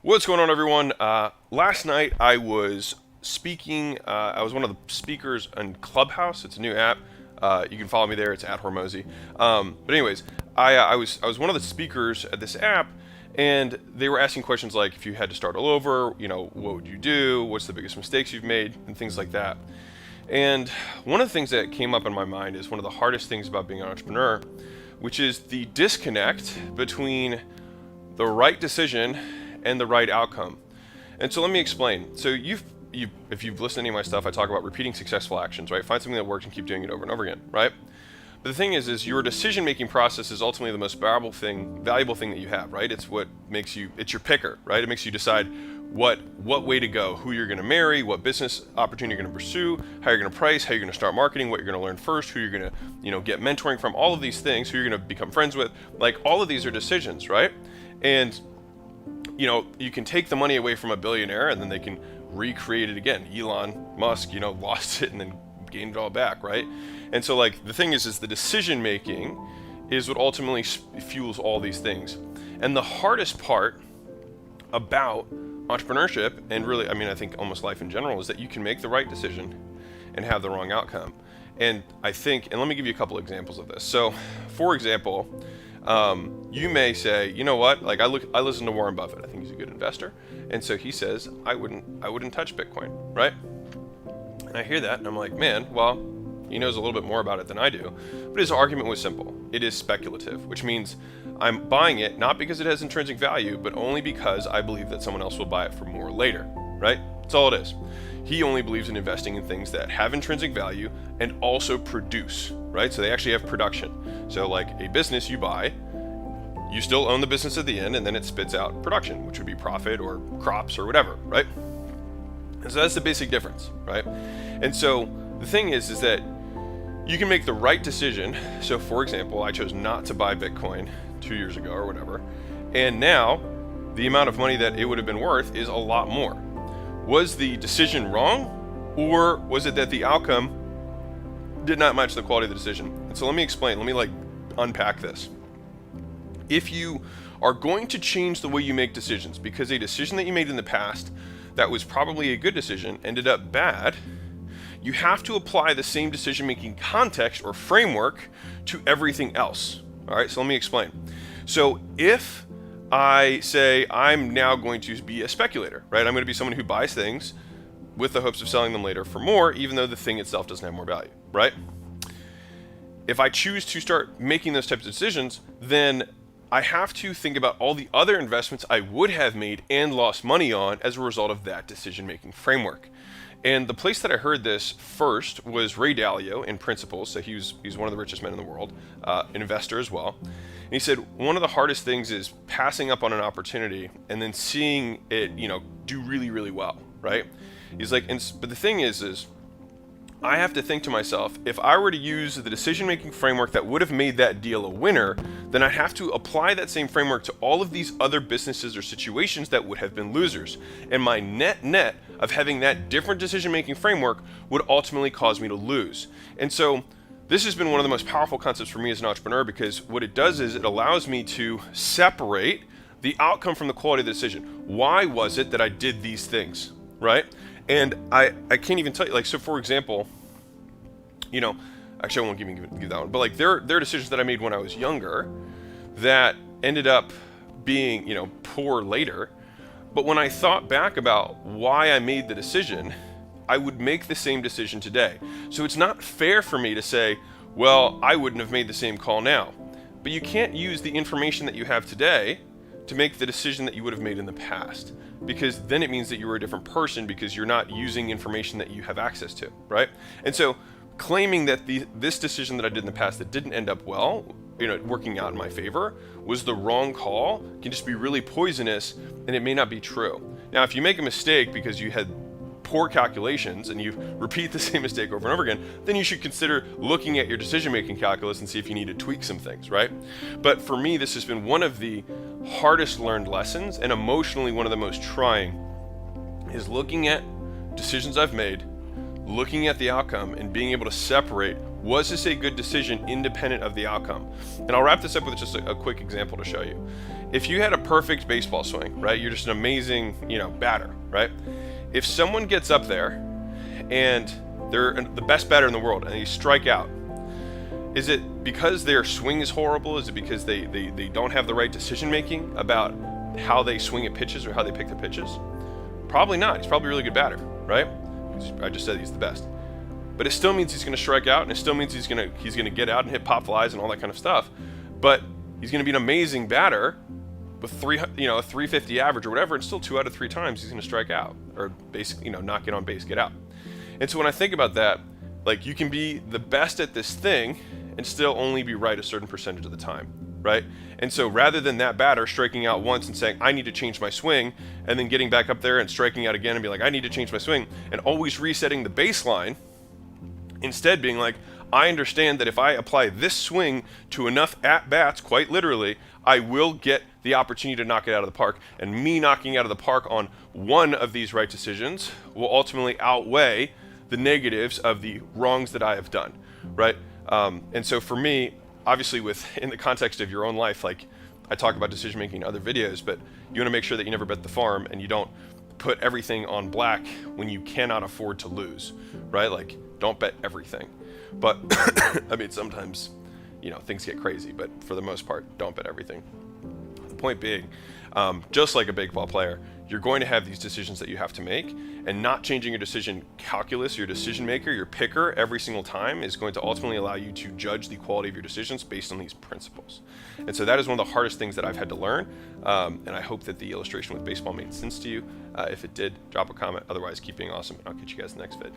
What's going on, everyone? Last night I was speaking. I was one of the speakers on Clubhouse. It's a new app. You can follow me there. It's at Hormozi. But anyways, I was one of the speakers at this app, and they were asking questions like, if you had to start all over, what would you do? What's the biggest mistakes you've made, and things like that. And one of the things that came up in my mind is one of the hardest things about being an entrepreneur, which is the disconnect between the right decision and the right outcome. And so let me explain. So if you've listened to any of my stuff, I talk about repeating successful actions, right? Find something that works and keep doing it over and over again, right? But the thing is your decision-making process is ultimately the most valuable thing that you have, right? It's what makes you, it's your picker, right? It makes you decide what way to go, who you're going to marry, what business opportunity you're going to pursue, how you're going to price, how you're going to start marketing, what you're going to learn first, who you're going to, get mentoring from, all of these things, who you're going to become friends with. Like, all of these are decisions, right? And you can take the money away from a billionaire and then they can recreate it again. Elon Musk, lost it and then gained it all back, right? And so, like, the thing is the decision making is what ultimately fuels all these things. And the hardest part about entrepreneurship, and really, I think almost life in general, is that you can make the right decision and have the wrong outcome. And let me give you a couple examples of this. So, for example, you may say, you know what? Like, I listen to Warren Buffett. I think he's a good investor, and so he says I wouldn't touch Bitcoin, right? And I hear that, and I'm like, man, well, he knows a little bit more about it than I do. But his argument was simple. It is speculative, which means I'm buying it not because it has intrinsic value, but only because I believe that someone else will buy it for more later, right? That's all it is. He only believes in investing in things that have intrinsic value and also produce, right? So they actually have production. So, like a business you buy, you still own the business at the end, and then it spits out production, which would be profit or crops or whatever, right? And so that's the basic difference, right? And so the thing is that you can make the right decision. So, for example, I chose not to buy Bitcoin 2 years ago or whatever, and now the amount of money that it would have been worth is a lot more. Was the decision wrong, or was it that the outcome did not match the quality of the decision? And so let me explain. Let me unpack this. If you are going to change the way you make decisions because a decision that you made in the past that was probably a good decision ended up bad, you have to apply the same decision-making context or framework to everything else. All right, so let me explain. So if I say I'm now going to be a speculator, right? I'm going to be someone who buys things with the hopes of selling them later for more, even though the thing itself doesn't have more value, right? If I choose to start making those types of decisions, then I have to think about all the other investments I would have made and lost money on as a result of that decision-making framework. And the place that I heard this first was Ray Dalio in Principles. So he's one of the richest men in the world, an investor as well. And he said one of the hardest things is passing up on an opportunity and then seeing it, do really, really well, right? He's like, but the thing is I have to think to myself, if I were to use the decision-making framework that would have made that deal a winner, then I have to apply that same framework to all of these other businesses or situations that would have been losers. And my net of having that different decision-making framework would ultimately cause me to lose. And so this has been one of the most powerful concepts for me as an entrepreneur, because what it does is it allows me to separate the outcome from the quality of the decision. Why was it that I did these things, right? And I can't even tell you, so for example, actually I won't give that one, but there are decisions that I made when I was younger that ended up being, poor later. But when I thought back about why I made the decision, I would make the same decision today. So it's not fair for me to say, well, I wouldn't have made the same call now. But you can't use the information that you have today to make the decision that you would have made in the past, because then it means that you were a different person because you're not using information that you have access to, right? And so claiming that this decision that I did in the past that didn't end up well, working out in my favor, was the wrong call can just be really poisonous, and it may not be true. Now, if you make a mistake because you had poor calculations and you repeat the same mistake over and over again, then you should consider looking at your decision-making calculus and see if you need to tweak some things, right? But for me, this has been one of the hardest learned lessons, and emotionally one of the most trying, is looking at decisions I've made, looking at the outcome, and being able to separate Was this a good decision independent of the outcome? And I'll wrap this up with just a quick example to show you. If you had a perfect baseball swing, right? You're just an amazing, batter, right? If someone gets up there and they're the best batter in the world and they strike out, is it because their swing is horrible? Is it because they don't have the right decision making about how they swing at pitches or how they pick the pitches? Probably not. He's probably a really good batter, right? I just said he's the best. But it still means he's going to strike out, and it still means he's going to get out and hit pop flies and all that kind of stuff. But he's going to be an amazing batter with 350 average or whatever, and still 2 out of 3 times he's going to strike out, or basically, not get on base, get out. And so when I think about that, like, you can be the best at this thing and still only be right a certain percentage of the time, right? And so rather than that batter striking out once and saying, I need to change my swing, and then getting back up there and striking out again and be like, I need to change my swing, and always resetting the baseline, instead being like, I understand that if I apply this swing to enough at-bats, quite literally, I will get the opportunity to knock it out of the park. And me knocking out of the park on one of these right decisions will ultimately outweigh the negatives of the wrongs that I have done, right? And so for me, obviously in the context of your own life, like I talk about decision making in other videos, but you want to make sure that you never bet the farm and you don't put everything on black when you cannot afford to lose, right? Like, don't bet everything. But I mean, sometimes, things get crazy, but for the most part, don't bet everything. The point being, just like a baseball player, you're going to have these decisions that you have to make, and not changing your decision calculus, your decision maker, your picker every single time is going to ultimately allow you to judge the quality of your decisions based on these principles. And so that is one of the hardest things that I've had to learn. And I hope that the illustration with baseball made sense to you. If it did, drop a comment. Otherwise, keep being awesome, and I'll catch you guys in the next vid.